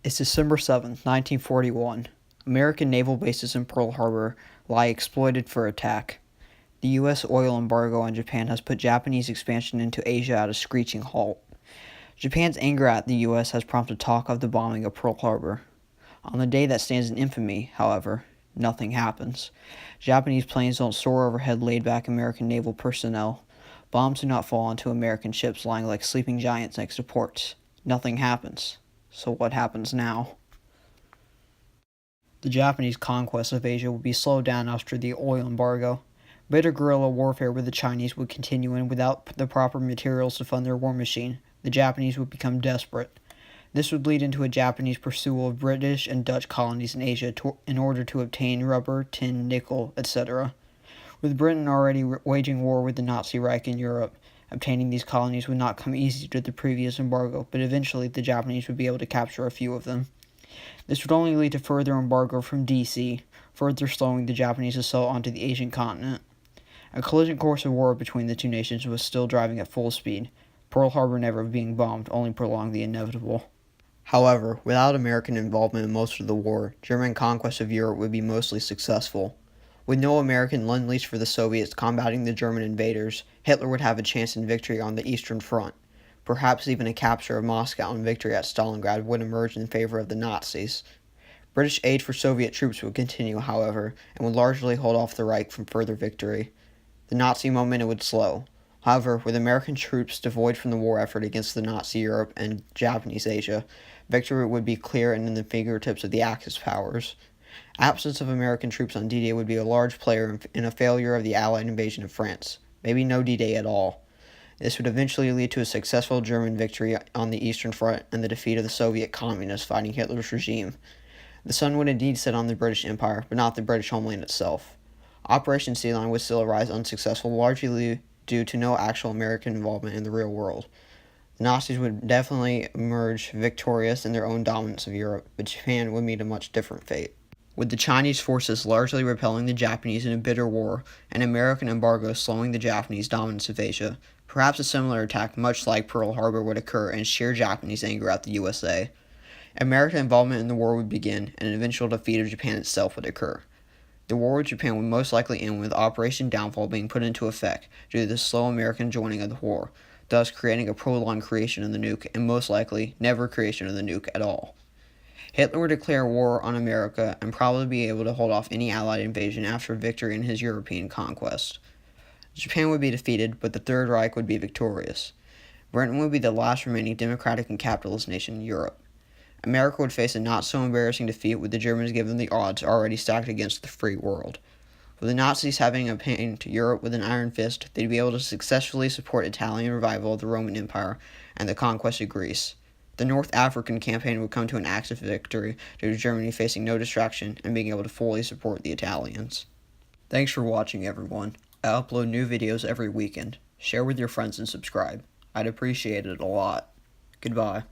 It's December 7th, 1941. American naval bases in Pearl Harbor lie exploited for attack. The U.S. oil embargo on Japan has put Japanese expansion into Asia at a screeching halt. Japan's anger at the U.S. has prompted talk of the bombing of Pearl Harbor. On the day that stands in infamy, however, nothing happens. Japanese planes don't soar overhead laid-back American naval personnel. Bombs do not fall onto American ships lying like sleeping giants next to ports. Nothing happens. So what happens now? The Japanese conquest of Asia would be slowed down after the oil embargo. Bitter guerrilla warfare with the Chinese would continue, and without the proper materials to fund their war machine, the Japanese would become desperate. This would lead into a Japanese pursuit of British and Dutch colonies in Asia in order to obtain rubber, tin, nickel, etc. With Britain already waging war with the Nazi Reich in Europe, obtaining these colonies would not come easy to the previous embargo, but eventually the Japanese would be able to capture a few of them. This would only lead to further embargo from DC, further slowing the Japanese assault onto the Asian continent. A collision course of war between the two nations was still driving at full speed. Pearl Harbor never being bombed only prolonged the inevitable. However, without American involvement in most of the war, German conquest of Europe would be mostly successful. With no American lend-lease for the Soviets combating the German invaders, Hitler would have a chance in victory on the Eastern Front. Perhaps even a capture of Moscow and victory at Stalingrad would emerge in favor of the Nazis. British aid for Soviet troops would continue, however, and would largely hold off the Reich from further victory. The Nazi momentum would slow. However, with American troops devoid from the war effort against the Nazi Europe and Japanese Asia, victory would be clear and in the fingertips of the Axis powers. Absence of American troops on D-Day would be a large player in a failure of the Allied invasion of France, maybe no D-Day at all. This would eventually lead to a successful German victory on the Eastern Front and the defeat of the Soviet communists fighting Hitler's regime. The sun would indeed set on the British Empire, but not the British homeland itself. Operation Sea Lion would still arise unsuccessful, largely due to no actual American involvement in the real world. The Nazis would definitely emerge victorious in their own dominance of Europe, but Japan would meet a much different fate. With the Chinese forces largely repelling the Japanese in a bitter war, and American embargo slowing the Japanese dominance of Asia, perhaps a similar attack much like Pearl Harbor would occur in sheer Japanese anger at the USA. American involvement in the war would begin, and an eventual defeat of Japan itself would occur. The war with Japan would most likely end with Operation Downfall being put into effect due to the slow American joining of the war, thus creating a prolonged creation of the nuke and most likely never creation of the nuke at all. Hitler would declare war on America and probably be able to hold off any Allied invasion after victory in his European conquest. Japan would be defeated, but the Third Reich would be victorious. Britain would be the last remaining democratic and capitalist nation in Europe. America would face a not-so-embarrassing defeat with the Germans given the odds already stacked against the free world. With the Nazis having obtained Europe with an iron fist, they'd be able to successfully support Italian revival of the Roman Empire and the conquest of Greece. The North African campaign would come to an active victory due to Germany facing no distraction and being able to fully support the Italians. Thanks for watching, everyone. I upload new videos every weekend. Share with your friends and subscribe. I'd appreciate it a lot. Goodbye.